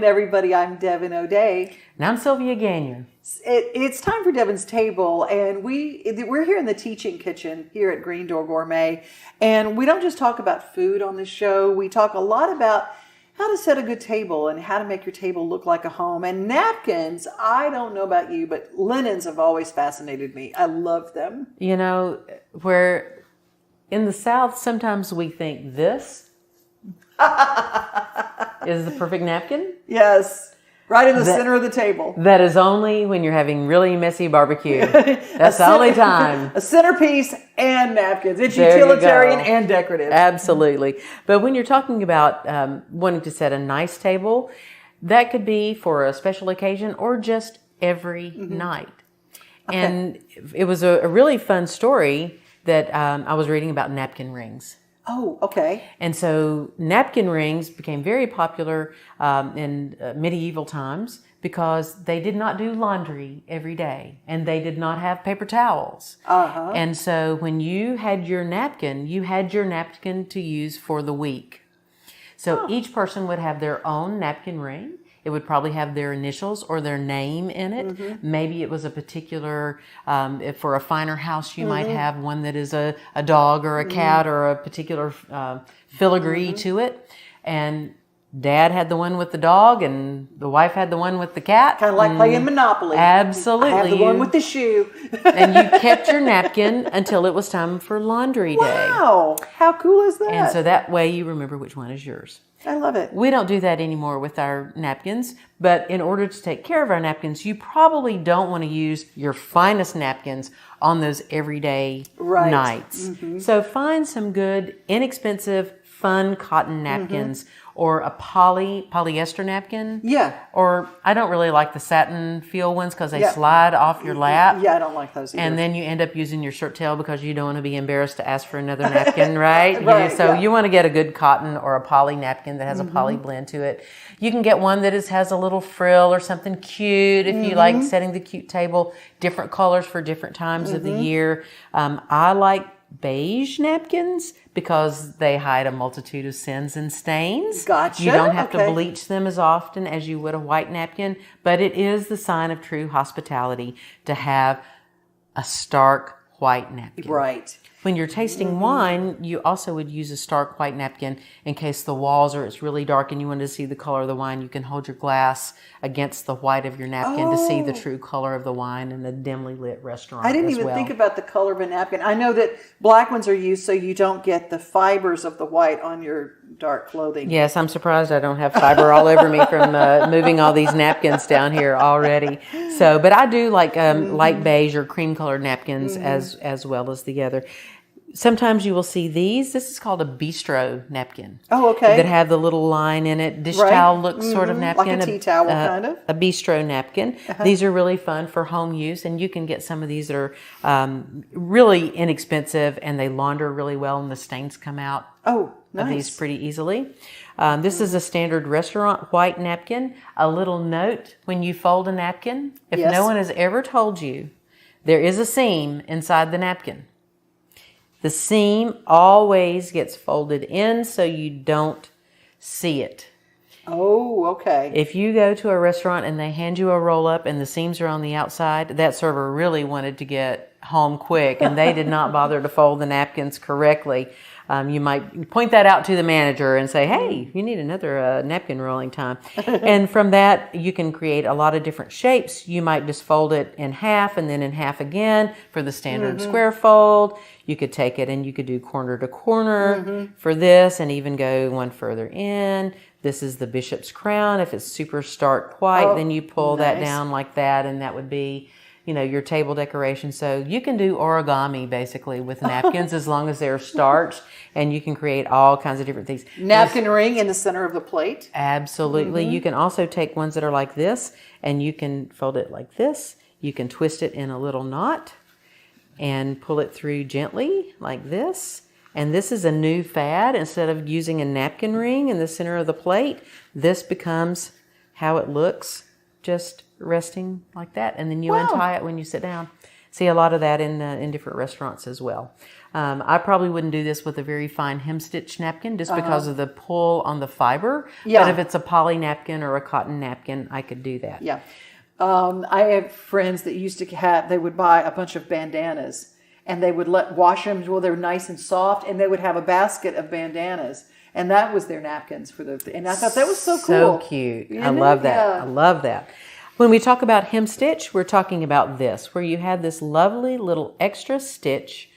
morning, everybody. I'm Devon O'Day. And I'm Sylvia Gagnon. It's time for Devon's Table, and we're here in the teaching kitchen here at Green Door Gourmet. And we don't just talk about food on this show. We talk a lot about how to set a good table and how to make your table look like a home. And napkins, I don't know about you, but linens have always fascinated me. I love them. You know, where in the South, sometimes we think this is the perfect napkin. Yes. Right in the center of the table. That is only when you're having really messy barbecue. That's the only time. A centerpiece and napkins. It's utilitarian and decorative. Absolutely. But when you're talking about wanting to set a nice table, that could be for a special occasion or just every night. Okay. And it was a really fun story that I was reading about napkin rings. Oh, okay. And so napkin rings became very popular in medieval times because they did not do laundry every day and they did not have paper towels. Uh-huh. And so when you had your napkin to use for the week. So each person would have their own napkin ring. It would probably have their initials or their name in it. Mm-hmm. Maybe it was a particular, if for a finer house, you might have one that is a dog or a cat or a particular filigree to it. And Dad had the one with the dog and the wife had the one with the cat. Kind of like playing Monopoly. Absolutely. I have the one with the shoe. And you kept your napkin until it was time for laundry day. Wow. How cool is that? And so that way you remember which one is yours. I love it. We don't do that anymore with our napkins, but in order to take care of our napkins, you probably don't want to use your finest napkins on those everyday nights. Mm-hmm. So find some good, inexpensive, fun cotton napkins or a polyester napkin. Yeah. Or I don't really like the satin feel ones because they slide off your lap. Yeah, I don't like those either. And then you end up using your shirt tail because you don't want to be embarrassed to ask for another napkin, right? So you want to get a good cotton or a poly napkin that has a poly blend to it. You can get one that has a little frill or something cute if you like setting the cute table, different colors for different times of the year. I like beige napkins because they hide a multitude of sins and stains. Gotcha. You don't have to bleach them as often as you would a white napkin, but it is the sign of true hospitality to have a stark white napkin. Right. When you're tasting wine, you also would use a stark white napkin in case the walls it's really dark and you want to see the color of the wine. You can hold your glass against the white of your napkin to see the true color of the wine in a dimly lit restaurant. I didn't even think about the color of a napkin. I know that black ones are used so you don't get the fibers of the white on your dark clothing. Yes, I'm surprised I don't have fiber all over me from moving all these napkins down here already. So, but I do like light beige or cream colored napkins as well as the other. Sometimes you will see these. This is called a bistro napkin. Oh, okay. That have the little line in it. Dish towel look sort of napkin. Like a tea towel kind of. A bistro napkin. These are really fun for home use, and you can get some of these that are really inexpensive, and they launder really well, and the stains come out. Oh, nice. Of these pretty easily. This is a standard restaurant white napkin. A little note when you fold a napkin. If no one has ever told you, there is a seam inside the napkin. The seam always gets folded in so you don't see it. Oh, okay. If you go to a restaurant and they hand you a roll-up and the seams are on the outside, that server really wanted to get home quick and they did not bother to fold the napkins correctly. You might point that out to the manager and say, hey, you need another napkin rolling time. And from that, you can create a lot of different shapes. You might just fold it in half and then in half again for the standard square fold. You could take it and you could do corner to corner for this and even go one further in. This is the bishop's crown. If it's super stark white, then you pull that down like that, and that would be, your table decoration. So you can do origami basically with napkins as long as they're starched, and you can create all kinds of different things. Napkin ring in the center of the plate. Absolutely. You can also take ones that are like this, and you can fold it like this. You can twist it in a little knot and pull it through gently like this. And this is a new fad. Instead of using a napkin ring in the center of the plate, this becomes how it looks, just resting like that. And then you untie it when you sit down. See a lot of that in different restaurants as well. I probably wouldn't do this with a very fine hem-stitch napkin just because of the pull on the fiber. Yeah. But if it's a poly napkin or a cotton napkin, I could do that. Yeah. I have friends that used to they would buy a bunch of bandanas and they would wash them while they were nice and soft, and they would have a basket of bandanas. And that was their napkins and I thought that was so cool. So cute. I love that. Yeah. I love that. When we talk about hem stitch, we're talking about this, where you have this lovely little extra stitch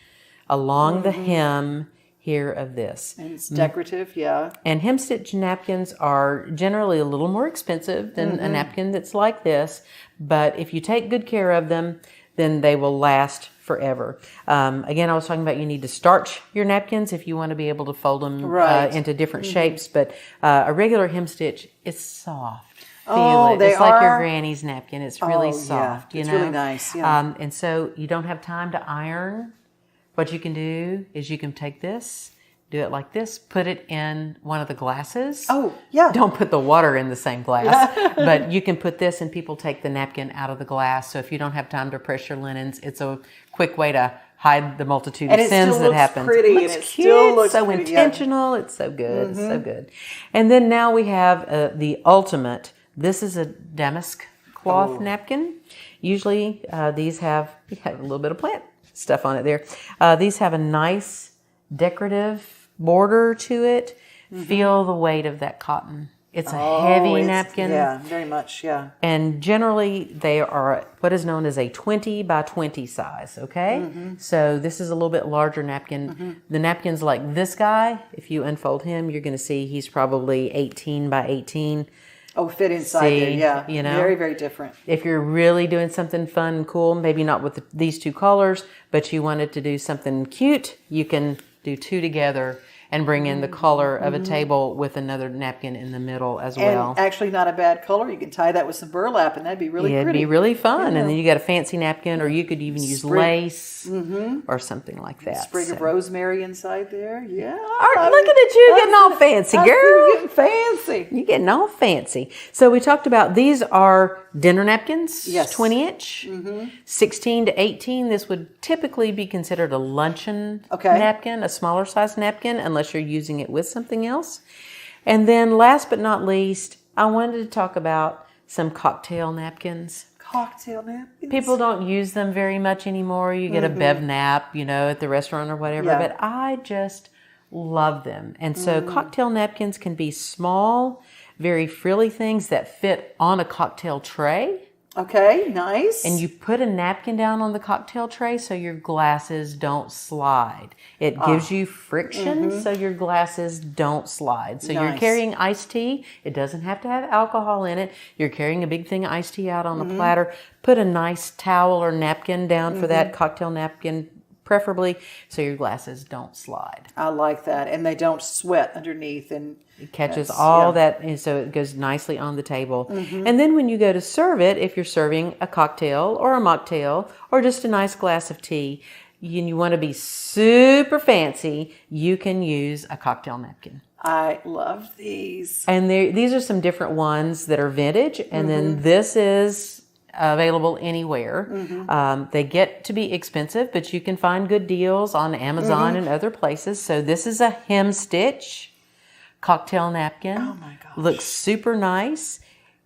along the hem here of this. And it's decorative, yeah. And hem stitch napkins are generally a little more expensive than a napkin that's like this, but if you take good care of them, then they will last forever. Again, I was talking about you need to starch your napkins if you want to be able to fold them into different shapes, but a regular hem stitch is soft. Feel it. It's like your granny's napkin. It's really soft. Yeah. It's really nice. Yeah. And so you don't have time to iron. What you can do is you can take this, do it like this, put it in one of the glasses. Oh, yeah. Don't put the water in the same glass, but you can put this and people take the napkin out of the glass. So if you don't have time to press your linens, it's a quick way to hide the multitude of sins that happen. Pretty, it looks cute, still looks so pretty, intentional. Yeah. It's so good. It's so good. And then now we have the ultimate. This is a damask cloth napkin. Usually these have a little bit of plant stuff on it there. These have a nice decorative border to it. Feel the weight of that cotton. It's a heavy napkin. Yeah, very much, yeah. And generally they are what is known as a 20 by 20 size, okay? So this is a little bit larger napkin. The napkins like this guy, if you unfold him, you're going to see he's probably 18 by 18. Oh, fit inside there, yeah. You know, very, very different. If you're really doing something fun and cool, maybe not with these two colors, but you wanted to do something cute, you can do two together and bring in the color of a table with another napkin in the middle as well. And actually not a bad color. You can tie that with some burlap and that'd be really pretty. It'd be really fun. Yeah. And then you got a fancy napkin, or you could even use lace or something like that. Sprig of rosemary inside there. Yeah. Look at you getting all fancy, girl. You're getting fancy. You're getting all fancy. So we talked about these are dinner napkins, 20 inch, 16 to 18. This would typically be considered a luncheon napkin, a smaller size napkin, unless you're using it with something else. And then last but not least, I wanted to talk about some cocktail napkins. Cocktail napkins? People don't use them very much anymore. You get a bev nap, at the restaurant or whatever, but I just love them. And so cocktail napkins can be small, very frilly things that fit on a cocktail tray. Okay, nice. And you put a napkin down on the cocktail tray so your glasses don't slide. It gives you friction so your glasses don't slide. So you're carrying iced tea. It doesn't have to have alcohol in it. You're carrying a big thing of iced tea out on a platter. Put a nice towel or napkin down for that cocktail napkin, preferably, so your glasses don't slide. I like that. And they don't sweat underneath. And it catches all that, and so it goes nicely on the table. And then when you go to serve it, if you're serving a cocktail or a mocktail or just a nice glass of tea, and you want to be super fancy, you can use a cocktail napkin. I love these. And these are some different ones that are vintage, and then this is available anywhere. They get to be expensive, but you can find good deals on Amazon and other places. So this is a hem stitch cocktail napkin. Oh my gosh. Looks super nice.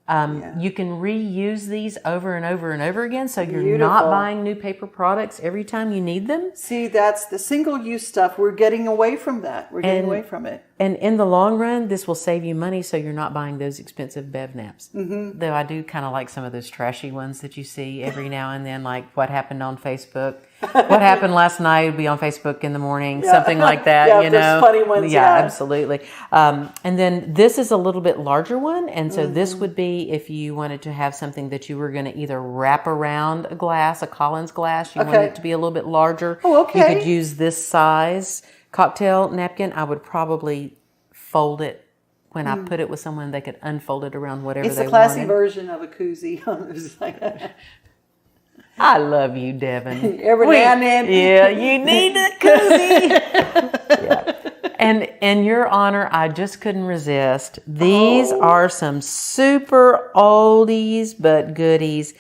You can reuse these over and over and over again, so you're not buying new paper products every time you need them. See, that's the single-use stuff. We're getting away from that. We're getting away from it. And in the long run, this will save you money, so you're not buying those expensive bev naps. Though I do kind of like some of those trashy ones that you see every now and then, like what happened on Facebook. What happened last night would be on Facebook in the morning, something like that, those funny ones, absolutely. And then this is a little bit larger one, and so this would be if you wanted to have something that you were going to either wrap around a glass, a Collins glass, you want it to be a little bit larger. Oh, okay. You could use this size cocktail napkin. I would probably fold it. When I put it with someone, they could unfold it around whatever they wanted. It's a classy version of a koozie. I love you, Devon. Every now and then. Yeah, you need a koozie. And in your honor, I just couldn't resist. These are some super oldies but goodies.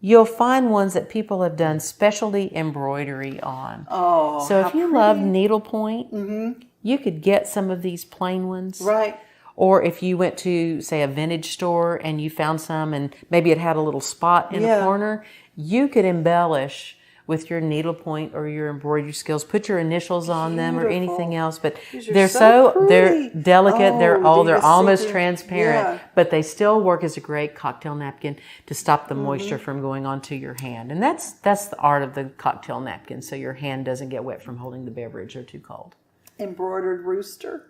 you'll find ones that people have done specialty embroidery on. Oh, so how if you pretty. love needlepoint, you could get some of these plain ones. Right. Or if you went to, say, a vintage store and you found some and maybe it had a little spot in a corner, you could embellish with your needlepoint or your embroidery skills. Put your initials on them or anything else. But they're they're delicate. They're almost transparent, but they still work as a great cocktail napkin to stop the moisture from going onto your hand. And that's the art of the cocktail napkin, so your hand doesn't get wet from holding the beverage or too cold. Embroidered rooster.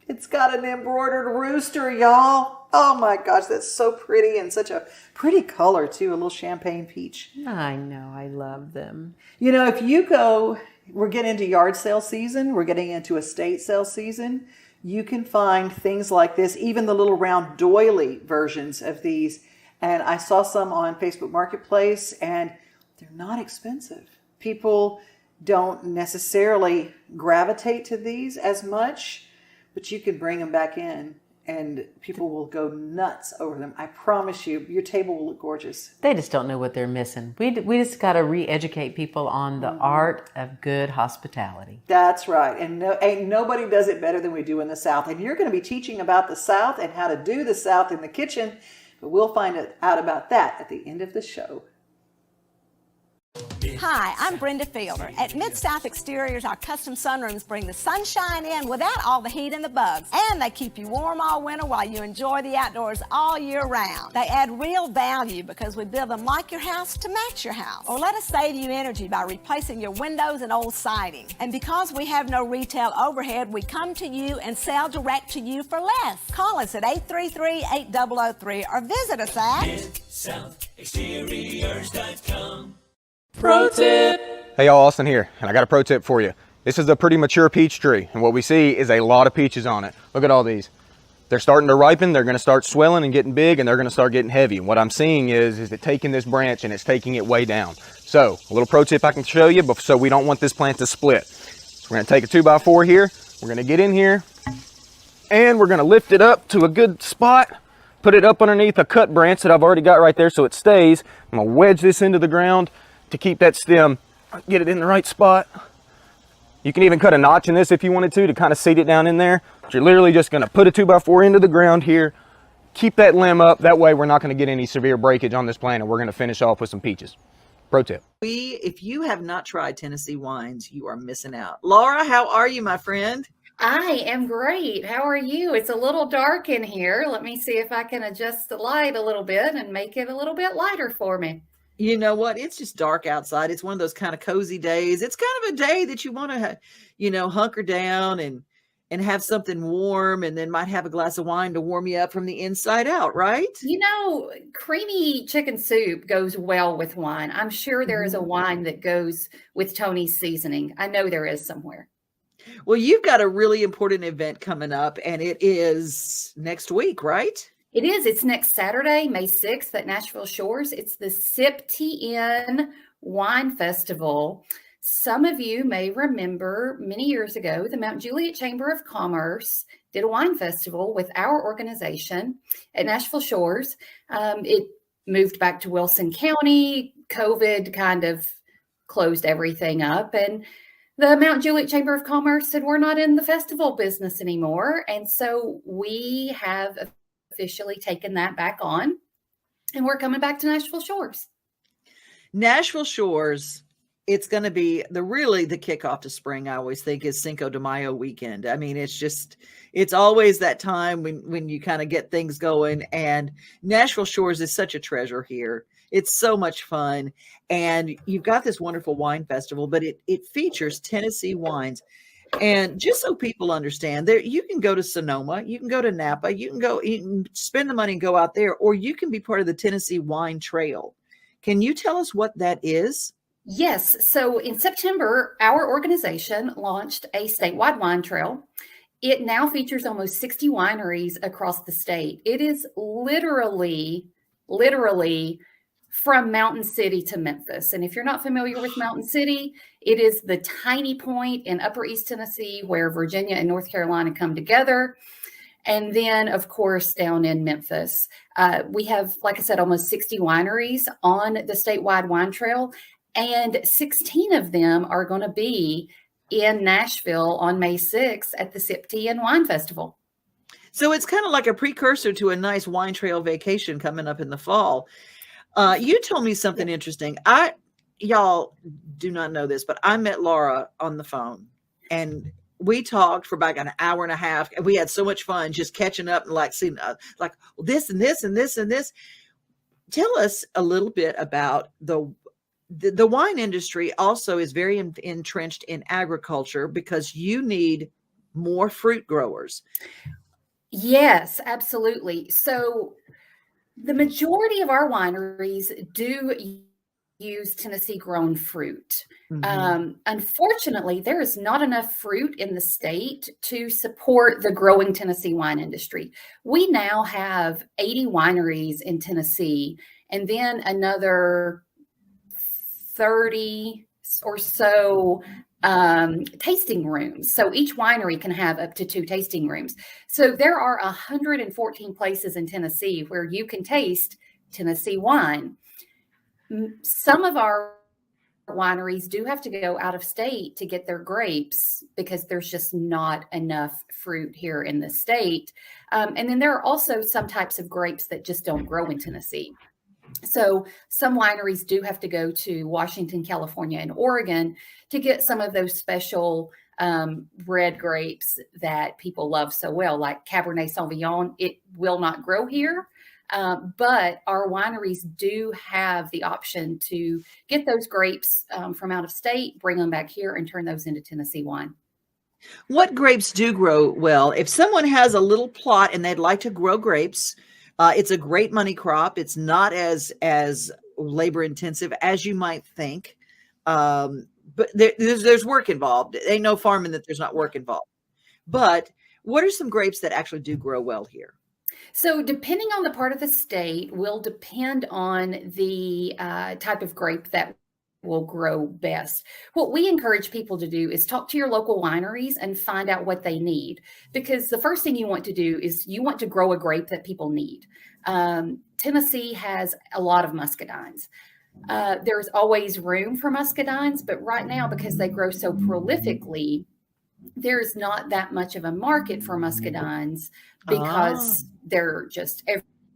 It's got an embroidered rooster, y'all. Oh my gosh, that's so pretty, and such a pretty color too, a little champagne peach. I know, I love them. You know, if you go, we're getting into yard sale season, we're getting into estate sale season, you can find things like this, even the little round doily versions of these. And I saw some on Facebook Marketplace, and they're not expensive. People don't necessarily gravitate to these as much, but you can bring them back in and people will go nuts over them. I promise you, your table will look gorgeous. They just don't know what they're missing. We just got to re-educate people on the art of good hospitality. That's right. And ain't nobody does it better than we do in the South. And you're going to be teaching about the South and how to do the South in the kitchen. But we'll find out about that at the end of the show. Hi, I'm Brenda Fielder. At Mid-South Exteriors, our custom sunrooms bring the sunshine in without all the heat and the bugs. And they keep you warm all winter while you enjoy the outdoors all year round. They add real value because we build them like your house to match your house. Or let us save you energy by replacing your windows and old siding. And because we have no retail overhead, we come to you and sell direct to you for less. Call us at 833-8003 or visit us at MidSouthExteriors.com. Pro tip! Hey y'all, Austin here, and I got a pro tip for you. This is a pretty mature peach tree, and what we see is a lot of peaches on it. Look at all these. They're starting to ripen, they're gonna start swelling and getting big, and they're gonna start getting heavy. And what I'm seeing is it taking this branch and it's taking it way down. So, a little pro tip I can show you, so we don't want this plant to split. So we're gonna take a 2x4 here, we're gonna get in here, and we're gonna lift it up to a good spot, put it up underneath a cut branch that I've already got right there so it stays. I'm gonna wedge this into the ground to keep that stem, get it in the right spot. You can even cut a notch in this if you wanted to kind of seat it down in there. But you're literally just gonna put a 2x4 into the ground here, keep that limb up. That way we're not gonna get any severe breakage on this plant, and we're gonna finish off with some peaches. Pro tip. If you have not tried Tennessee wines, you are missing out. Laura, how are you, my friend? I am great. How are you? It's a little dark in here. Let me see if I can adjust the light a little bit and make it a little bit lighter for me. You know what? It's just dark outside. It's one of those kind of cozy days. It's kind of a day that you want to, hunker down and have something warm, and then might have a glass of wine to warm you up from the inside out, right? Creamy chicken soup goes well with wine. I'm sure there is a wine that goes with Tony's seasoning. I know there is somewhere. Well, you've got a really important event coming up, and it is next week, right? It is. It's next Saturday, May 6th at Nashville Shores. It's the Sip TN Wine Festival. Some of you may remember many years ago, the Mount Juliet Chamber of Commerce did a wine festival with our organization at Nashville Shores. It moved back to Wilson County. COVID kind of closed everything up, and the Mount Juliet Chamber of Commerce said, we're not in the festival business anymore. And so we have officially taken that back on, and we're coming back to Nashville Shores. Nashville Shores, it's going to be the kickoff to spring. I always think is Cinco de Mayo weekend. I mean, it's always that time when you kind of get things going, and Nashville Shores is such a treasure here. It's so much fun, and you've got this wonderful wine festival, but it features Tennessee wines. And just so people understand, there you can go to Sonoma, you can go to Napa, you can spend the money and go out there, or you can be part of the Tennessee Wine Trail. Can you tell us what that is? Yes. So in September, our organization launched a statewide wine trail. It now features almost 60 wineries across the state. It is literally from Mountain City to Memphis. And if you're not familiar with Mountain City, it is the tiny point in Upper East Tennessee where Virginia and North Carolina come together. And then, of course, down in Memphis, we have, like I said, almost 60 wineries on the statewide wine trail, and 16 of them are going to be in Nashville on May 6th at the Sip Tea and Wine Festival. So it's kind of like a precursor to a nice wine trail vacation coming up in the fall. You told me something interesting. Y'all do not know this, but I met Laura on the phone, and we talked for about an hour and a half, and we had so much fun just catching up and like seeing like this and this and this and this. Tell us a little bit about the wine industry. Also is very entrenched in agriculture because you need more fruit growers. Yes, absolutely. So the majority of our wineries do use Tennessee grown fruit. Unfortunately, there is not enough fruit in the state to support the growing Tennessee wine industry. We now have 80 wineries in Tennessee, and then another 30 or so tasting rooms. So each winery can have up to 2 tasting rooms. So there are 114 places in Tennessee where you can taste Tennessee wine. Some of our wineries do have to go out of state to get their grapes because there's just not enough fruit here in the state. And then there are also some types of grapes that just don't grow in Tennessee. So some wineries do have to go to Washington, California, and Oregon to get some of those special red grapes that people love so well, like Cabernet Sauvignon. It will not grow here, but our wineries do have the option to get those grapes from out of state, bring them back here, and turn those into Tennessee wine. What grapes do grow well? If someone has a little plot and they'd like to grow grapes, it's a great money crop. It's not as labor intensive as you might think, but there's work involved. Ain't no farming that there's not work involved. But what are some grapes that actually do grow well here? So depending on the part of the state will depend on the type of grape that will grow best. What we encourage people to do is talk to your local wineries and find out what they need, because the first thing you want to do is you want to grow a grape that people need. Tennessee has a lot of muscadines. There's always room for muscadines, but right now, because they grow so prolifically, there's not that much of a market for muscadines because they're just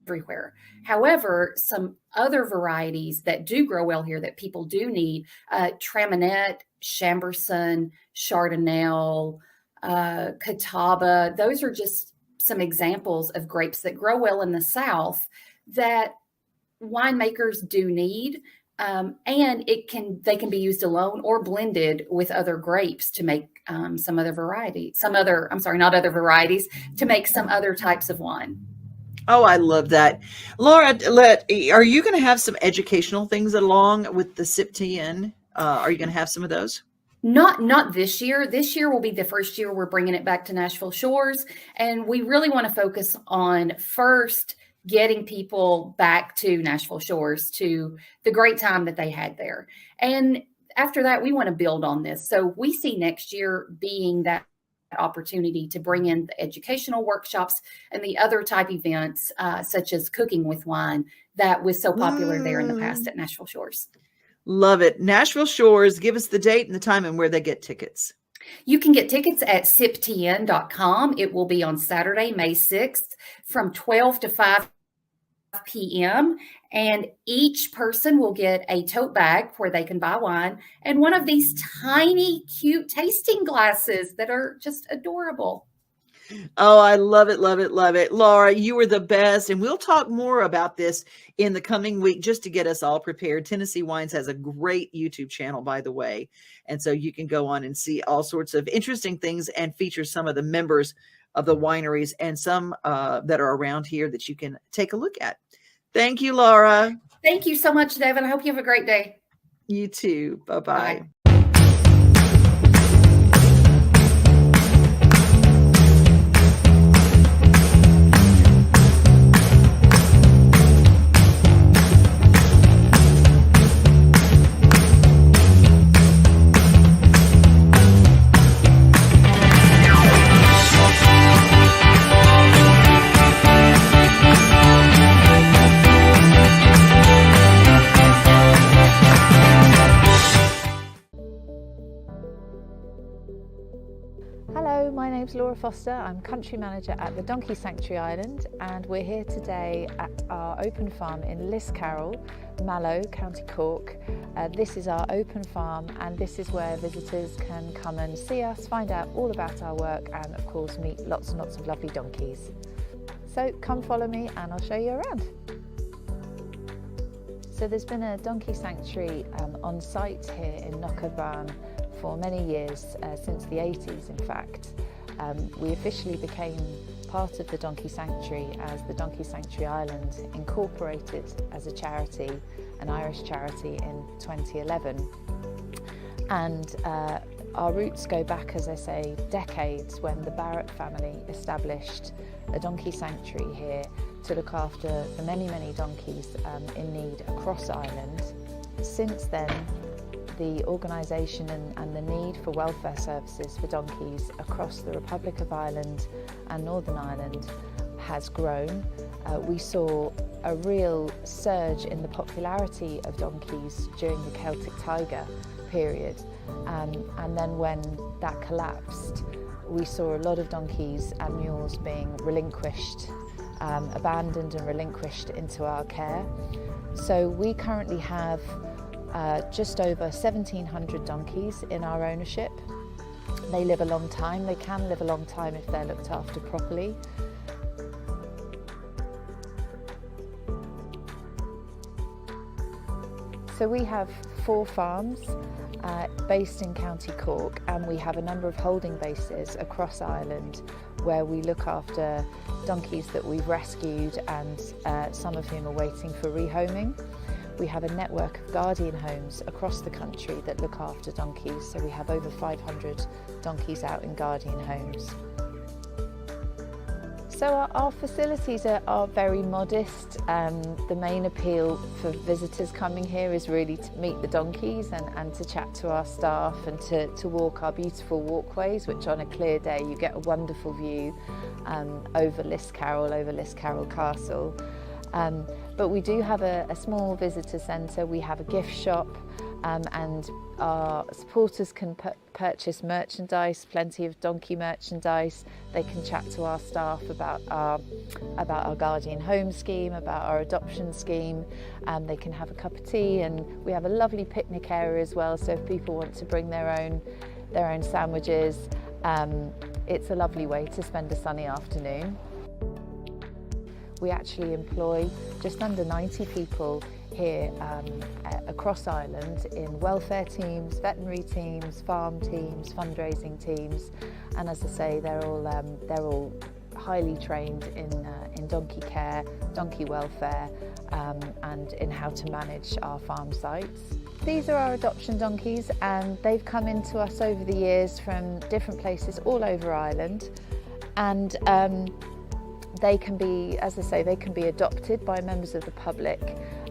everywhere. However, some other varieties that do grow well here that people do need, Traminette, Chambourcin, Chardonnay, Catawba, those are just some examples of grapes that grow well in the South that winemakers do need. And they can be used alone or blended with other grapes to make to make some other types of wine. Oh, I love that. Laura, are you going to have some educational things along with the Sip Tea In? Are you going to have some of those? Not this year. This year will be the first year we're bringing it back to Nashville Shores. And we really want to focus on first getting people back to Nashville Shores, to the great time that they had there. And after that, we want to build on this. So we see next year being that opportunity to bring in the educational workshops and the other type events, such as cooking with wine, that was so popular there in the past at Nashville Shores. Love it. Nashville Shores, give us the date and the time and where they get tickets. You can get tickets at siptn.com. It will be on Saturday, May 6th from 12 to 5 p.m. And each person will get a tote bag where they can buy wine and one of these tiny, cute tasting glasses that are just adorable. Oh, I love it, love it, love it. Laura, you were the best. And we'll talk more about this in the coming week just to get us all prepared. Tennessee Wines has a great YouTube channel, by the way. And so you can go on and see all sorts of interesting things and feature some of the members of the wineries and some that are around here that you can take a look at. Thank you, Laura. Thank you so much, Devon. I hope you have a great day. You too. Bye-bye. Bye. Hello, my name's Laura Foster. I'm Country Manager at the Donkey Sanctuary Island, and we're here today at our open farm in Liscarroll, Mallow, County Cork. This is our open farm, and this is where visitors can come and see us, find out all about our work, and of course meet lots and lots of lovely donkeys. So come follow me and I'll show you around. So there's been a donkey sanctuary on site here in Knockabran for many years, since the 80s in fact. We officially became part of the Donkey Sanctuary as the Donkey Sanctuary Island incorporated as a charity, an Irish charity, in 2011. And our roots go back, as I say, decades, when the Barrett family established a donkey sanctuary here to look after the many, many donkeys in need across Ireland. Since then, the organisation and the need for welfare services for donkeys across the Republic of Ireland and Northern Ireland has grown. We saw a real surge in the popularity of donkeys during the Celtic Tiger period, and then when that collapsed, we saw a lot of donkeys and mules being relinquished, abandoned and relinquished into our care. So we currently have just over 1,700 donkeys in our ownership. They live a long time. They can live a long time if they're looked after properly. So we have 4 farms based in County Cork, and we have a number of holding bases across Ireland where we look after donkeys that we've rescued, and some of whom are waiting for rehoming. We have a network of guardian homes across the country that look after donkeys, so we have over 500 donkeys out in guardian homes. So our facilities are very modest. The main appeal for visitors coming here is really to meet the donkeys and to chat to our staff and to walk our beautiful walkways, which on a clear day you get a wonderful view over Liscarroll Castle. But we do have a small visitor centre. We have a gift shop, and our supporters can purchase merchandise, plenty of donkey merchandise. They can chat to our staff about our guardian home scheme, about our adoption scheme. They can have a cup of tea, and we have a lovely picnic area as well, so if people want to bring their own sandwiches, it's a lovely way to spend a sunny afternoon. We actually employ just under 90 people here across Ireland in welfare teams, veterinary teams, farm teams, fundraising teams, and as I say, they're all highly trained in donkey care, donkey welfare, and in how to manage our farm sites. These are our adoption donkeys, and they've come into us over the years from different places all over Ireland, and they can be, as I say, they can be adopted by members of the public,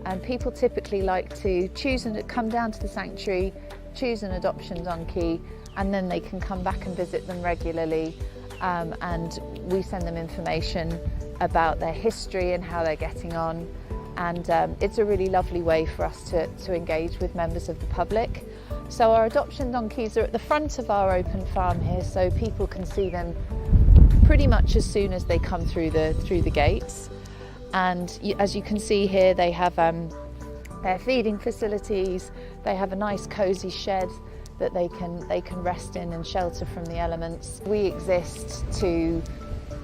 and people typically like to choose and come down to the sanctuary, choose an adoption donkey, and then they can come back and visit them regularly, and we send them information about their history and how they're getting on, and it's a really lovely way for us to engage with members of the public. So our adoption donkeys are at the front of our open farm here, so people can see them pretty much as soon as they come through the gates. And as you can see here, they have their feeding facilities. They have a nice cosy shed that they can rest in and shelter from the elements. We exist to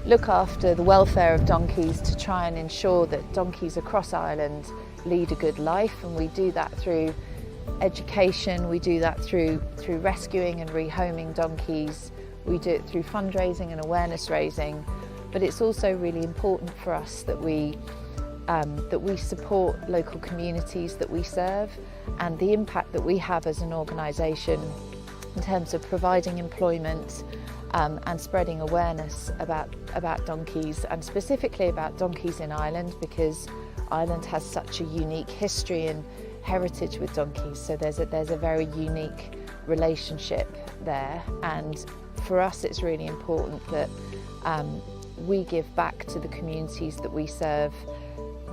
look after the welfare of donkeys, to try and ensure that donkeys across Ireland lead a good life, and we do that through education, we do that through rescuing and rehoming donkeys. We do it through fundraising and awareness raising, but it's also really important for us that we support local communities that we serve, and the impact that we have as an organisation in terms of providing employment and spreading awareness about donkeys, and specifically about donkeys in Ireland, because Ireland has such a unique history and heritage with donkeys. So there's a very unique relationship there, and for us it's really important that we give back to the communities that we serve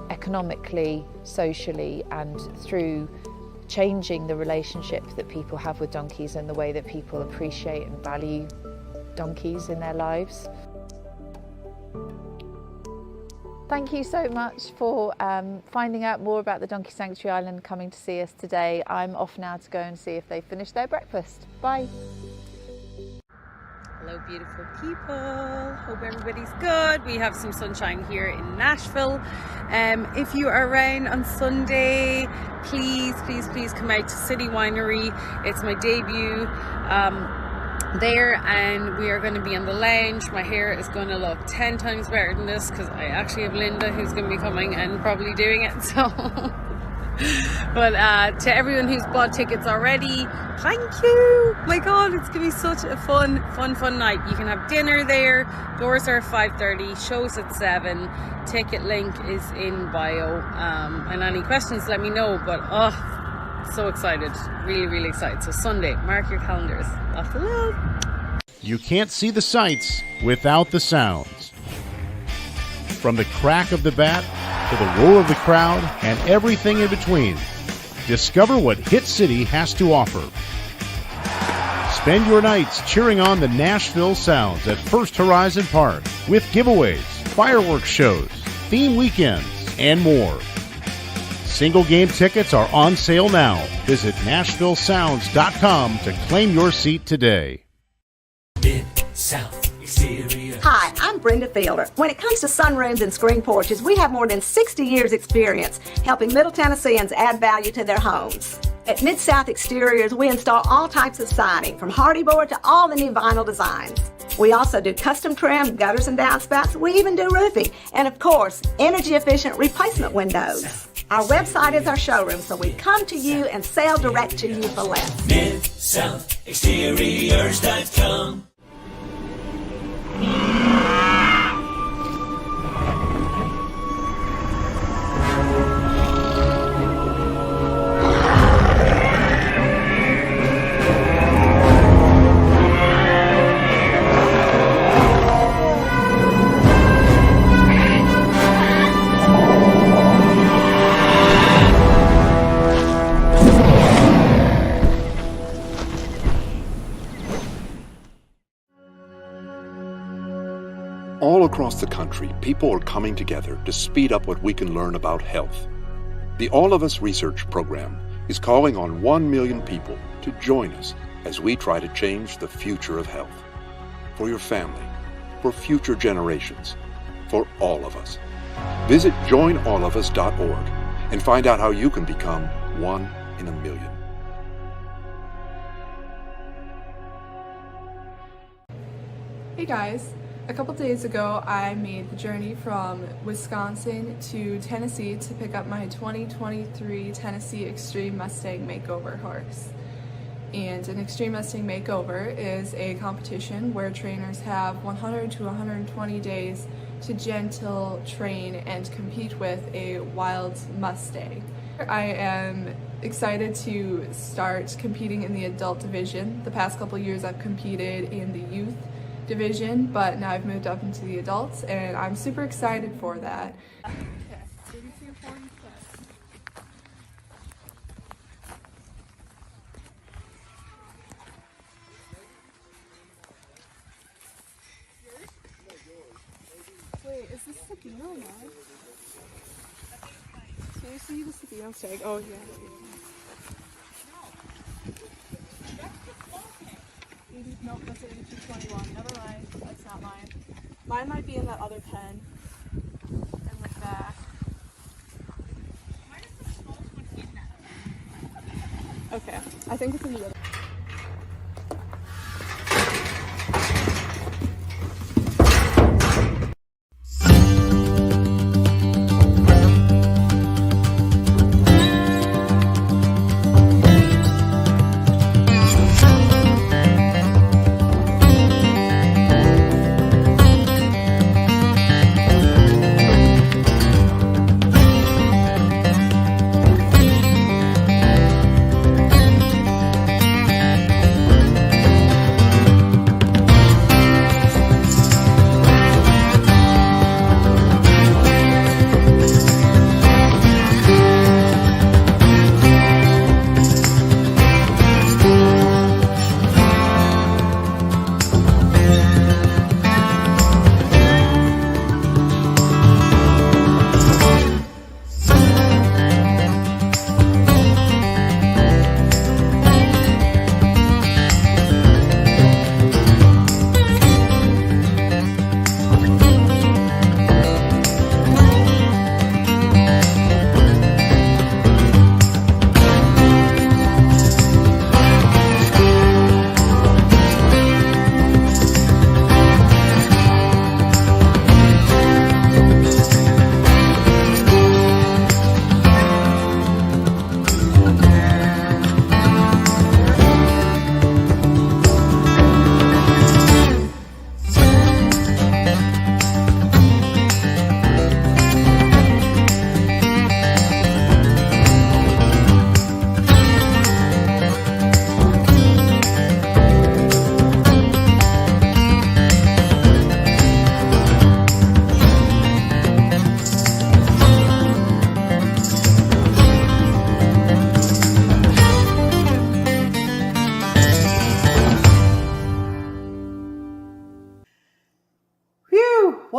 economically, socially, and through changing the relationship that people have with donkeys and the way that people appreciate and value donkeys in their lives. Thank you so much for finding out more about the Donkey Sanctuary Island, coming to see us today. I'm off now to go and see if they finished their breakfast. Bye. Hello beautiful people, hope everybody's good. We have some sunshine here in Nashville. If you are around on Sunday, please come out to City Winery. It's my debut there, and we are going to be on the lounge. My hair is going to look 10 times better than this because I actually have Linda who's going to be coming and probably doing it, so but to everyone who's bought tickets already, thank you. My god, it's gonna be such a fun night. You can have dinner there. Doors are at 5:30, shows at 7. Ticket link is in bio, and any questions let me know. But so excited, really excited. So Sunday, mark your calendars. Lots of love. You can't see the sights without the sounds. From the crack of the bat to the roar of the crowd and everything in between, discover what Hit City has to offer. Spend your nights cheering on the Nashville Sounds at First Horizon Park with giveaways, fireworks shows, theme weekends, and more. Single game tickets are on sale now. Visit NashvilleSounds.com to claim your seat today. Mid-South Exterior. Hi, I'm Brenda Fielder. When it comes to sunrooms and screen porches, we have more than 60 years experience helping Middle Tennesseans add value to their homes. At Mid-South Exteriors, we install all types of siding, from hardy board to all the new vinyl designs. We also do custom trim, gutters and downspouts. We even do roofing. And of course, energy-efficient replacement windows. Our website is our showroom, so we come to you and sell direct to you for less. MidSouthExteriors.com. All across the country, people are coming together to speed up what we can learn about health. The All of Us Research Program is calling on 1 million people to join us as we try to change the future of health. For your family, for future generations, for all of us. Visit joinallofus.org and find out how you can become 1 in a million. Hey guys! A couple days ago, I made the journey from Wisconsin to Tennessee to pick up my 2023 Tennessee Extreme Mustang Makeover horse. And an Extreme Mustang Makeover is a competition where trainers have 100 to 120 days to gentle train and compete with a wild Mustang. I am excited to start competing in the adult division. The past couple years I've competed in the youth division, but now I've moved up into the adults, and I'm super excited for that. Wait, is this Sabino or not? Seriously, the Sabino tag? Oh yeah. Nope, that's an 8221. Never mind. That's not mine. Mine might be in that other pen. In the back. Mine is the smallest one in that. Okay. I think it's in the other.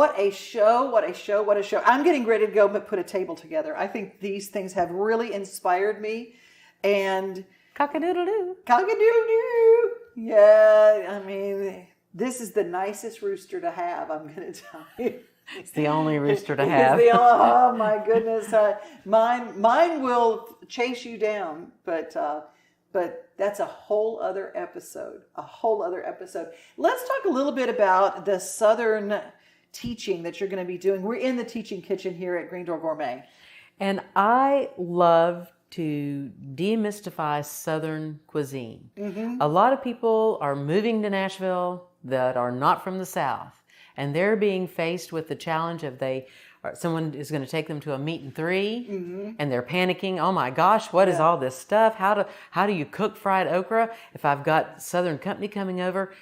What a show, what a show, what a show. I'm getting ready to go put a table together. I think these things have really inspired me. And cock-a-doodle-doo. Cock-a-doodle-doo. Yeah, I mean, this is the nicest rooster to have, I'm going to tell you. It's the only rooster to have. Oh my goodness. Mine will chase you down, but that's a whole other episode. Let's talk a little bit about the Southern teaching that you're going to be doing. We're in the teaching kitchen here at Green Door Gourmet. And I love to demystify Southern cuisine. A lot of people are moving to Nashville that are not from the South, and they're being faced with the challenge of someone is going to take them to a meat and three, and they're panicking. Oh my gosh, what is all this stuff? How do you cook fried okra if I've got Southern company coming over?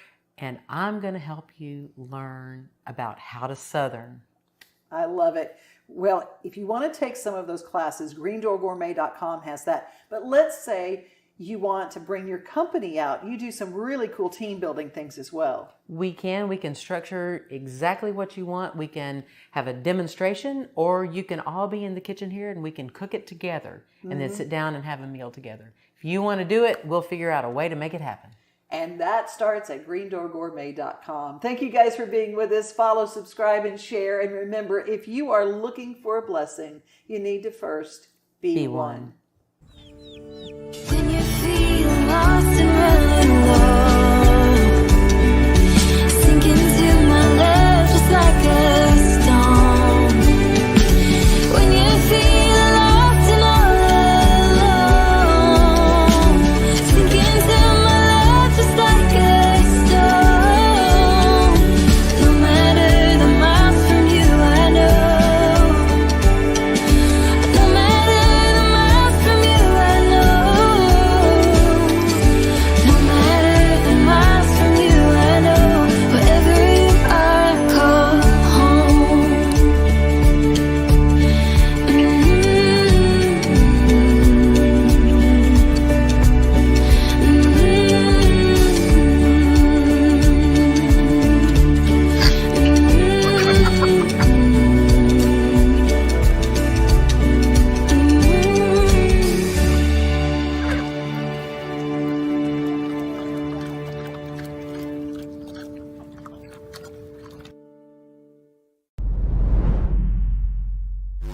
And I'm going to help you learn about how to Southern. I love it. Well, if you want to take some of those classes, greendoorgourmet.com has that. But let's say you want to bring your company out. You do some really cool team building things as well. We can structure exactly what you want. We can have a demonstration, or you can all be in the kitchen here and we can cook it together and then sit down and have a meal together. If you want to do it, we'll figure out a way to make it happen. And that starts at greendoorgourmet.com. Thank you guys for being with us. Follow, subscribe, and share. And remember, if you are looking for a blessing, you need to first be one. When you feel lost in